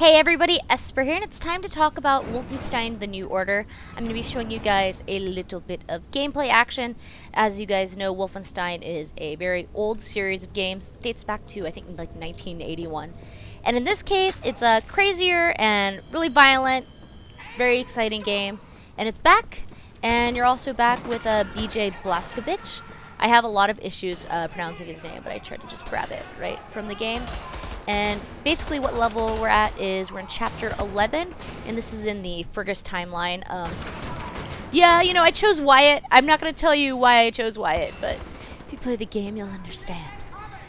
Hey everybody, Esper here, and it's time to talk about Wolfenstein: The New Order. I'm going to be showing you guys a little bit of gameplay action. As you guys know, Wolfenstein is a very old series of games. It dates back to, I think, like 1981. And in this case, it's a crazier and really violent, very exciting game. And it's back, and you're also back with BJ Blazkowicz. I have a lot of issues pronouncing his name, but I tried to just grab it right from the game. And basically what level we're at is we're in chapter 11, and this is in the Fergus timeline. Yeah, you know, I chose Wyatt. I'm not going to tell you why I chose Wyatt, but if you play the game, you'll understand.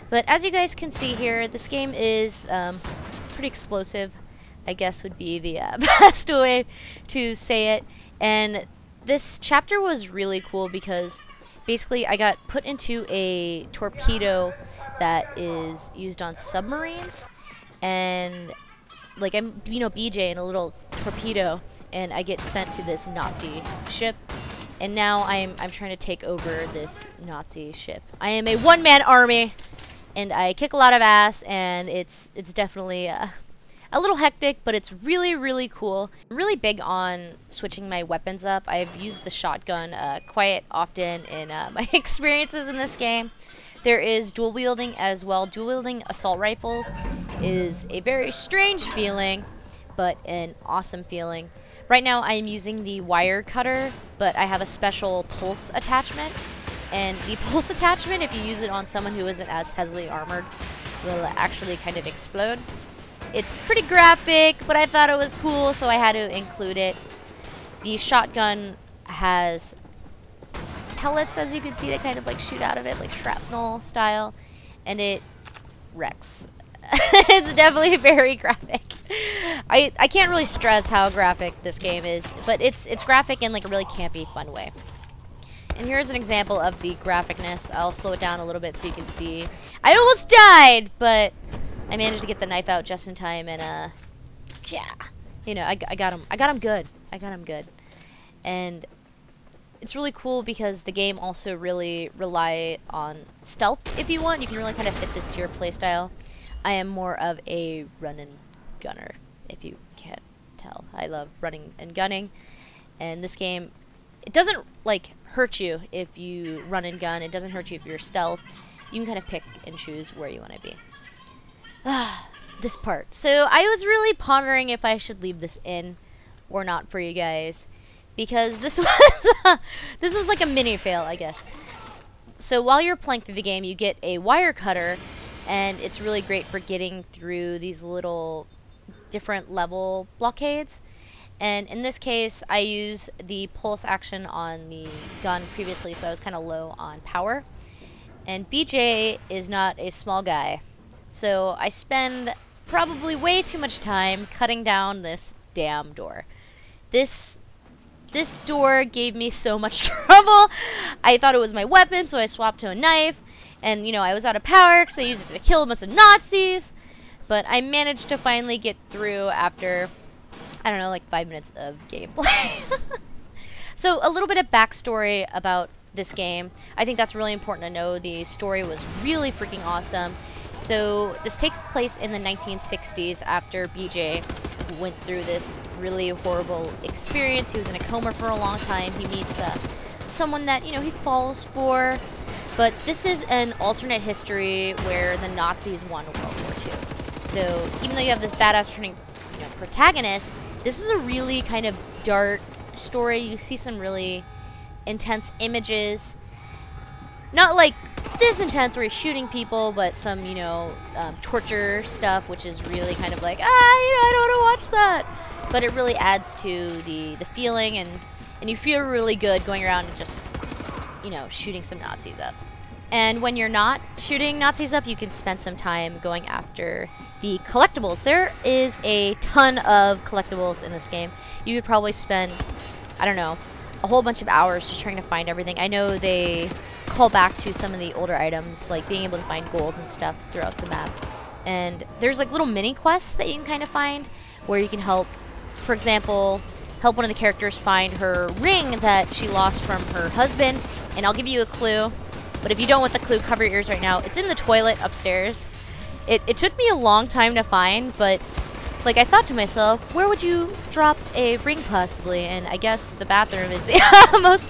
But as you guys can see here, this game is pretty explosive, I guess would be the best way to say it. And this chapter was really cool because basically I got put into a torpedo that is used on submarines, and like I'm, you know, BJ in a little torpedo, and I get sent to this Nazi ship, and now I'm trying to take over this Nazi ship. I am a one-man army, and I kick a lot of ass, and it's definitely a little hectic, but it's really cool. I'm really big on switching my weapons up. I've used the shotgun quite often in my experiences in this game. There is dual wielding as well. Dual wielding assault rifles is a very strange feeling, but an awesome feeling. Right now I am using the wire cutter, but I have a special pulse attachment. And the pulse attachment, if you use it on someone who isn't as heavily armored, will actually kind of explode. It's pretty graphic, but I thought it was cool, so I had to include it. The shotgun has pellets, as you can see, that kind of like shoot out of it, like shrapnel style, and it wrecks. It's definitely very graphic. I can't really stress how graphic this game is, but it's graphic in like a really campy, fun way. And here's an example of the graphicness. I'll slow it down a little bit so you can see. I almost died, but I managed to get the knife out just in time, and yeah, you know, I got him. I got him good. I got him good. And it's really cool because the game also really rely on stealth if you want. You can really kind of fit this to your playstyle. I am more of a run and gunner, if you can't tell. I love running and gunning. And this game, it doesn't like hurt you if you run and gun. It doesn't hurt you if you're stealth. You can kind of pick and choose where you want to be. This part. So I was really pondering if I should leave this in or not for you guys, because this was like a mini fail, I guess. So while you're playing through the game, you get a wire cutter, and it's really great for getting through these little different level blockades. And in this case, I use the pulse action on the gun previously, so I was kind of low on power. And BJ is not a small guy, so I spend probably way too much time cutting down this damn door. This door gave me so much trouble. I thought it was my weapon, so I swapped to a knife. And, you know, I was out of power because I used it to kill a bunch of Nazis. But I managed to finally get through after, I don't know, like 5 minutes of gameplay. So a little bit of backstory about this game. I think that's really important to know. The story was really freaking awesome. So this takes place in the 1960s after BJ went through this really horrible experience. He was in a coma for a long time. He meets someone that, you know, he falls for. But this is an alternate history where the Nazis won World War II. So even though you have this badass turning, you know, protagonist, this is a really kind of dark story. You see some really intense images. Not like this intense where he's shooting people, but some, you know, torture stuff, which is really kind of like, you know, I don't want to watch that. But it really adds to the feeling, and you feel really good going around and just, you know, shooting some Nazis up. And when you're not shooting Nazis up, you can spend some time going after the collectibles. There is a ton of collectibles in this game. You could probably spend, I don't know, a whole bunch of hours just trying to find everything. I know they call back to some of the older items, like being able to find gold and stuff throughout the map. And there's like little mini quests that you can kind of find where you can help, for example, help one of the characters find her ring that she lost from her husband. And I'll give you a clue, but if you don't want the clue, cover your ears right now. It's in the toilet upstairs. It took me a long time to find, but like, I thought to myself, where would you drop a ring possibly? And I guess the bathroom is the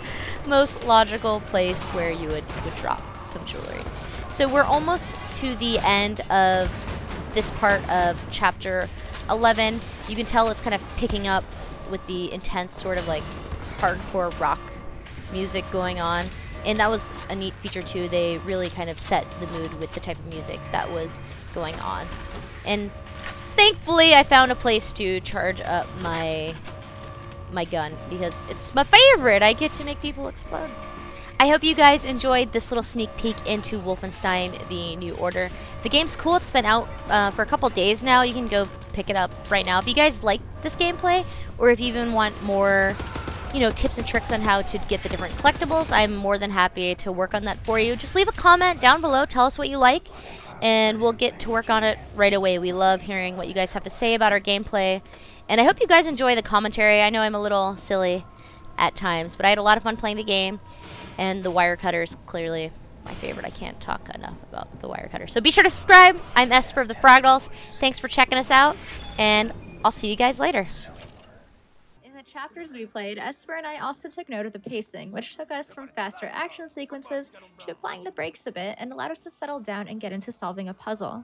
most logical place where you would drop some jewelry. So we're almost to the end of this part of chapter 11. You can tell it's kind of picking up with the intense sort of like hardcore rock music going on. And that was a neat feature too. They really kind of set the mood with the type of music that was going on. And thankfully I found a place to charge up my gun because it's my favorite. I get to make people explode. I hope you guys enjoyed this little sneak peek into Wolfenstein The New Order. The game's cool. It's been out for a couple days now. You can go pick it up right now. If you guys like this gameplay, or if you even want more, you know, tips and tricks on how to get the different collectibles, I'm more than happy to work on that for you. Just leave a comment down below. Tell us what you like, and we'll get to work on it right away. We love hearing what you guys have to say about our gameplay. And I hope you guys enjoy the commentary. I know I'm a little silly at times, but I had a lot of fun playing the game. And the wire cutter is clearly my favorite. I can't talk enough about the wire cutter. So be sure to subscribe. I'm Esper of the Fragdolls. Thanks for checking us out, and I'll see you guys later. In the chapters we played, Esper and I also took note of the pacing, which took us from faster action sequences to applying the brakes a bit and allowed us to settle down and get into solving a puzzle.